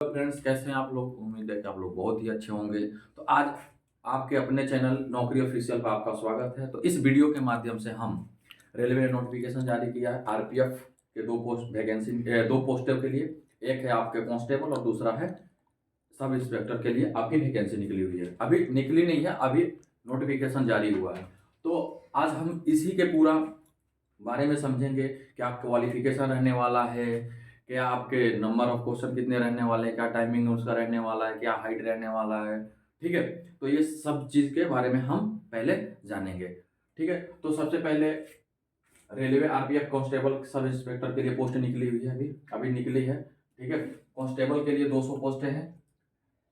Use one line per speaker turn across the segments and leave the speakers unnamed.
Hello friends, कैसे हैं आप लोग? उम्मीद है कि आप लोग बहुत ही अच्छे होंगे। तो आज आपके अपने चैनल नौकरी ऑफिशियल पर आपका स्वागत है। तो इस वीडियो के माध्यम से हम रेलवे ने नोटिफिकेशन जारी किया है आरपीएफ के दो पोस्टों के लिए। एक है आपके कांस्टेबल और दूसरा है सब इंस्पेक्टर के लिए आपकी वैकेंसी निकली हुई है। अभी निकली नहीं है, अभी नोटिफिकेशन जारी हुआ है। तो आज हम इसी के पूरा बारे में समझेंगे। क्या क्वालिफिकेशन रहने वाला है, क्या आपके नंबर ऑफ क्वेश्चन कितने रहने वाले हैं, क्या टाइमिंग उसका रहने वाला है, क्या हाइट रहने वाला है। ठीक है, तो ये सब चीज के बारे में हम पहले जानेंगे। ठीक है, तो सबसे पहले railway RPF constable sub inspector के लिए पोस्ट निकली हुई है, अभी अभी निकली है। ठीक है, कांस्टेबल के लिए 200 पोस्टें हैं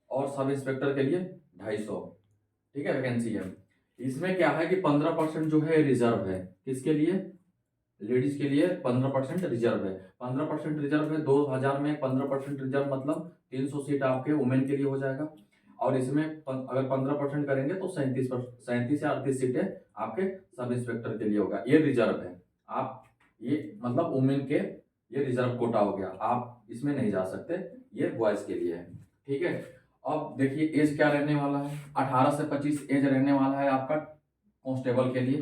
और सब इंस्पेक्टर के लिए 250। ठीक है, वैकेंसी है। इसमें क्या है कि 15% जो है रिजर्व है। किसके लिए? लेडीज के लिए 15% रिजर्व है। 15% रिजर्व है, 2000 में 15% रिजर्व मतलब 300 सीट आपके वुमेन के लिए हो जाएगा। और इसमें अगर 15% करेंगे तो 37 या 38 सीटें आपके सब इंस्पेक्टर के लिए होगा। ये रिजर्व है। आप ये मतलब वुमेन के ये रिजर्व कोटा हो गया, आप इसमें नहीं जा सकते। ये बॉयज के लिए है। ठीक है, अब देखिए एज क्या रहने वाला है। 18 से 25 एज रहने वाला है आपका कांस्टेबल के लिए।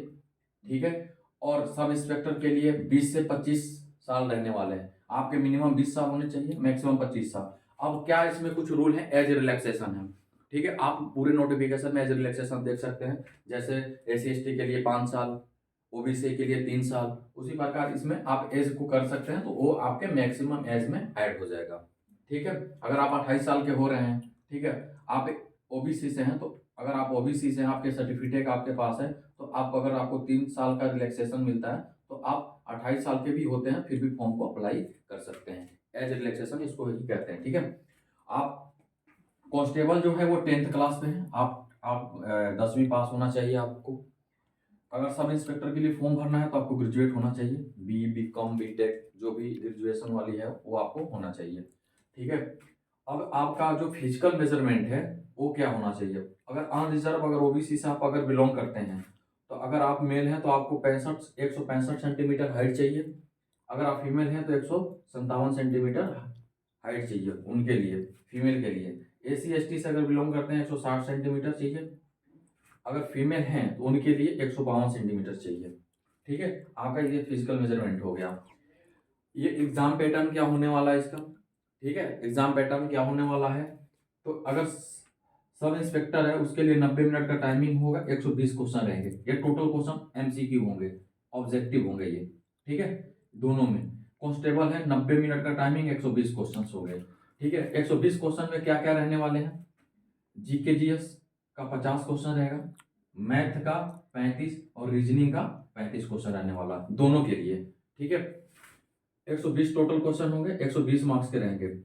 ठीक है, और सब इंस्पेक्टर के लिए 20 से 25 साल रहने वाले हैं। आपके मिनिमम 20 साल होने चाहिए, मैक्सिमम 25 साल। अब क्या इसमें कुछ रूल है, एज रिलैक्सेशन है। ठीक है, आप पूरे नोटिफिकेशन में एज रिलैक्सेशन देख सकते हैं। जैसे एससी एसटी के लिए 5 साल, ओबीसी के लिए 3 साल, उसी प्रकार इसमें आप एज को कर सकते हैं तो वो आपके मैक्सिमम एज में ऐड हो जाएगा। ठीक है, अगर आप 28 साल के हो रहे हैं, ठीक है, आप ओबीसी से हैं, तो अगर आप ओबीसी से हैं, आपके सर्टिफिकेट आपके पास है, तो आप अगर आपको 3 साल का रिलैक्सेशन मिलता है तो आप 28 साल के भी होते हैं फिर भी फॉर्म को अप्लाई कर सकते हैं। एज रिलैक्सेशन इसको ही कहते हैं। ठीक है, आप कांस्टेबल जो है वो 10th क्लास में है। आप 10वीं पास होना चाहिए आपको। अगर सब इंस्पेक्टर के लिए फॉर्म भरना है तो आपको ग्रेजुएट होना चाहिए, बी कॉम बी टेक जो भी ग्रेजुएशन वाली है वो आपको होना चाहिए। ठीक है, अब आपका जो फिजिकल मेजरमेंट है वो क्या होना चाहिए। अगर अनरिजर्व अगर ओबीसी से आप अगर बिलोंग करते हैं तो अगर आप मेल हैं तो आपको 165 सेंटीमीटर हाइट चाहिए। अगर आप फीमेल हैं तो 157 सेंटीमीटर हाइट चाहिए उनके लिए, फीमेल के लिए। एसी एसटी से अगर बिलोंग करते हैं 160 सेंटीमीटर चाहिए। अगर फीमेल हैं तो उनके लिए 152 सेंटीमीटर चाहिए। ठीक है, आपका ये फिजिकल मेजरमेंट हो गया। ये एग्जाम पैटर्न क्या होने वाला है इसका। ठीक है, एग्जाम पैटर्न क्या होने वाला है, तो अगर सब इंस्पेक्टर है उसके लिए 90 मिनट का टाइमिंग होगा, 120 क्वेश्चन रहेंगे। ये टोटल क्वेश्चन एमसीक्यू होंगे, ऑब्जेक्टिव होंगे ये। ठीक है, दोनों में। कांस्टेबल है 90 मिनट का टाइमिंग, 120 क्वेश्चन हो गए। ठीक है, 120 क्वेश्चन में क्या क्या रहने वाले हैं। जीके जीएस का 50 क्वेश्चन रहेगा, मैथ का 35 और रीजनिंग का 35 क्वेश्चन रहने वाला दोनों के लिए। ठीक है, 120 टोटल क्वेश्चन होंगे, 120 मार्क्स के रहेंगे।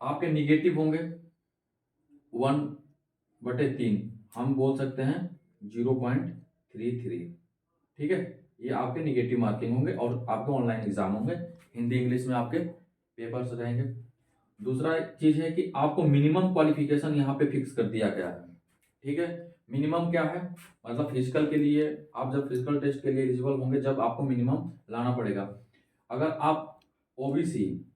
आपके निगेटिव होंगे 1/3, हम बोल सकते हैं 0.33। ठीक है, ये आपके निगेटिव मार्किंग होंगे और आपके ऑनलाइन एग्जाम होंगे। हिंदी इंग्लिश में आपके पेपर्स रहेंगे। दूसरा चीज है कि आपको मिनिमम क्वालिफिकेशन यहाँ पे फिक्स कर दिया गया है। ठीक है, मिनिमम क्या है, मतलब फिजिकल के लिए आप जब फिजिकल टेस्ट के लिए एलिजिबल होंगे जब आपको मिनिमम लाना पड़ेगा। अगर आप ओबीसी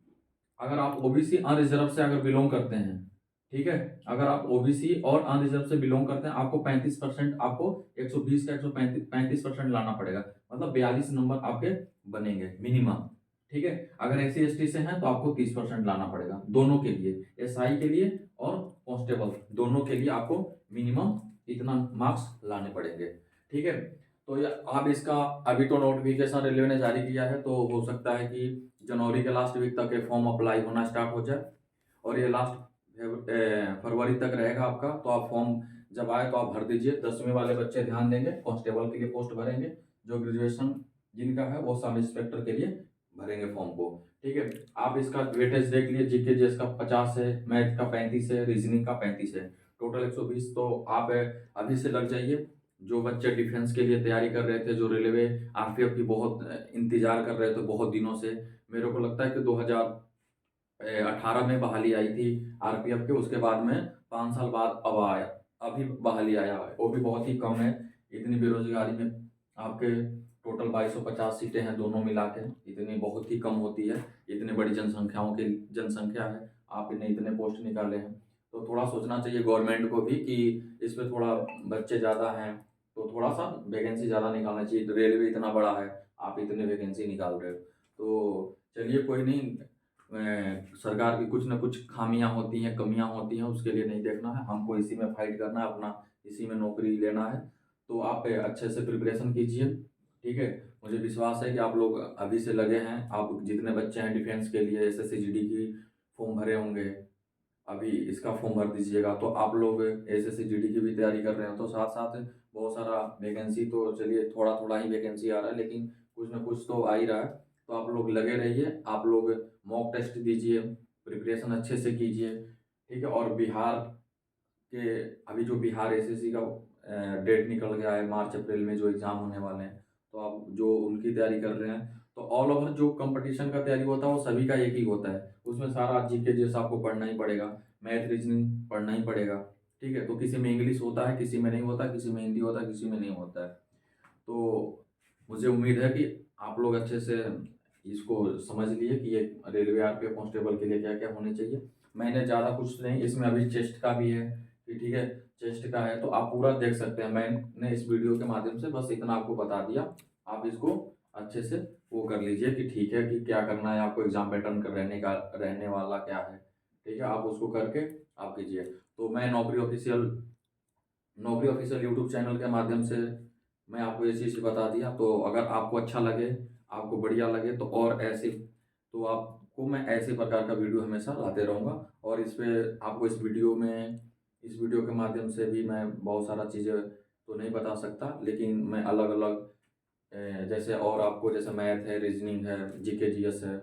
अगर आप ओबीसी अनरिजर्व से अगर बिलोंग करते हैं, ठीक है, अगर आप ओबीसी और अनरिजर्व से बिलोंग करते हैं आपको 35%, आपको 120 का 135% लाना पड़ेगा, मतलब 42 नंबर आपके बनेंगे मिनिमम। ठीक है, अगर एससी एसटी से हैं तो आपको 30% लाना पड़ेगा दोनों के लिए, एसआई के लिए और कांस्टेबल दोनों के लिए आपको मिनिमम इतना मार्क्स लाने पड़ेंगे। ठीक है, तो ये आप इसका अभी तो नोटिफिकेशन रेलवे ने जारी किया है, तो हो सकता है कि जनवरी के लास्ट वीक तक ये फॉर्म अप्लाई होना स्टार्ट हो जाए और ये लास्ट फरवरी तक रहेगा आपका। तो आप फॉर्म जब आए तो आप भर दीजिए। 10वीं वाले बच्चे ध्यान देंगे, कांस्टेबल के लिए पोस्ट भरेंगे। जो ग्रेजुएशन जिनका है वो सब इंस्पेक्टर के लिए भरेंगे फॉर्म को। ठीक है, आप इसका वेटेज देख लिए। जीके जीएस का 50 है, मैथ का 35 है, रीजनिंग का 35 है, टोटल 120। तो आप अभी से लग जाइए। जो बच्चे डिफेंस के लिए तैयारी कर रहे थे, जो रेलवे आरपीएफ की बहुत इंतजार कर रहे थे बहुत दिनों से, मेरे को लगता है कि 2018 में बहाली आई थी आरपीएफ के, उसके बाद में 5 साल बाद अब आया, अभी बहाली आया है, वो भी बहुत ही कम है। इतनी बेरोजगारी में आपके टोटल 2250 सीटें हैं दोनों मिला के, इतनी बहुत ही कम होती है। इतनी बड़ी जनसंख्या है, आपने इतने पोस्ट निकाले हैं, तो थोड़ा सोचना चाहिए गवर्नमेंट को भी कि इस पे थोड़ा बच्चे ज़्यादा हैं तो थोड़ा सा वैकेंसी ज़्यादा निकालना चाहिए। रेलवे इतना बड़ा है, आप इतने वैकेंसी निकाल रहे हो, तो चलिए कोई नहीं। सरकार की कुछ ना कुछ खामियां होती हैं, कमियां होती हैं, उसके लिए नहीं देखना है, हमको इसी में फाइट करना है, अपना इसी में नौकरी लेना है। तो आप अच्छे से प्रिपरेशन कीजिए, ठीक है। मुझे विश्वास है कि आप लोग अभी से लगे हैं। आप जितने बच्चे हैं डिफेंस के लिए एसएससी जीडी की फॉर्म भरे होंगे, अभी इसका फॉर्म भर दीजिएगा। तो आप लोग एसएससी जीडी की भी तैयारी कर रहे हैं, तो साथ साथ बहुत सारा वैकेंसी, तो चलिए थोड़ा थोड़ा ही वैकेंसी आ रहा है, लेकिन कुछ ना कुछ तो आ ही रहा है। तो आप लोग लगे रहिए, आप लोग मॉक टेस्ट दीजिए, प्रिपरेशन अच्छे से कीजिए, ठीक है। और बिहार के अभी जो बिहार एसएससी का डेट निकल गया है, मार्च अप्रैल में जो एग्ज़ाम होने वाले हैं, तो आप जो उनकी तैयारी कर रहे हैं, तो ऑल ओवर जो कंपटीशन का तैयारी होता है वो सभी का एक ही होता है। उसमें सारा जीके जैसा आपको पढ़ना ही पड़ेगा, मैथ रीजनिंग पढ़ना ही पड़ेगा, ठीक है। तो किसी में इंग्लिश होता है, किसी में नहीं होता, किसी में हिंदी होता है, किसी में नहीं होता है। तो मुझे उम्मीद है कि आप लोग अच्छे से इसको समझ लिए कि ये रेलवे आरपीएफ कांस्टेबल के लिए क्या क्या होने चाहिए। मैंने ज़्यादा कुछ नहीं, इसमें अभी चेस्ट का भी है कि ठीक है, चेस्ट का है तो आप पूरा देख सकते हैं। मैंने इस वीडियो के माध्यम से बस इतना आपको बता दिया, आप इसको अच्छे से वो कर लीजिए कि ठीक है कि क्या करना है आपको, एग्जाम पैटर्न का रहने वाला क्या है, ठीक है। आप उसको करके आप कीजिए। तो मैं नौकरी ऑफिशियल यूट्यूब चैनल के माध्यम से मैं आपको ये चीज़ बता दिया। तो अगर आपको अच्छा लगे, आपको बढ़िया लगे, तो और ऐसे तो आपको मैं ऐसे प्रकार का वीडियो हमेशा लाते रहूँगा। और इस पे आपको इस वीडियो के माध्यम से भी मैं बहुत सारा चीज़ें तो नहीं बता सकता, लेकिन मैं अलग अलग जैसे और आपको जैसे मैथ है, रीजनिंग है, जीके जीएस है,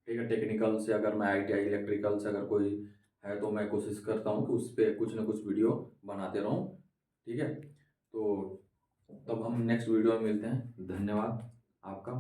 ठीक है। टेक्निकल से अगर मैं आईटीआई इलेक्ट्रिकल से अगर कोई है तो मैं कोशिश करता हूँ कि उस पर कुछ ना कुछ वीडियो बनाते रहूँ, ठीक है। तो तब हम नेक्स्ट वीडियो में मिलते हैं। धन्यवाद आपका।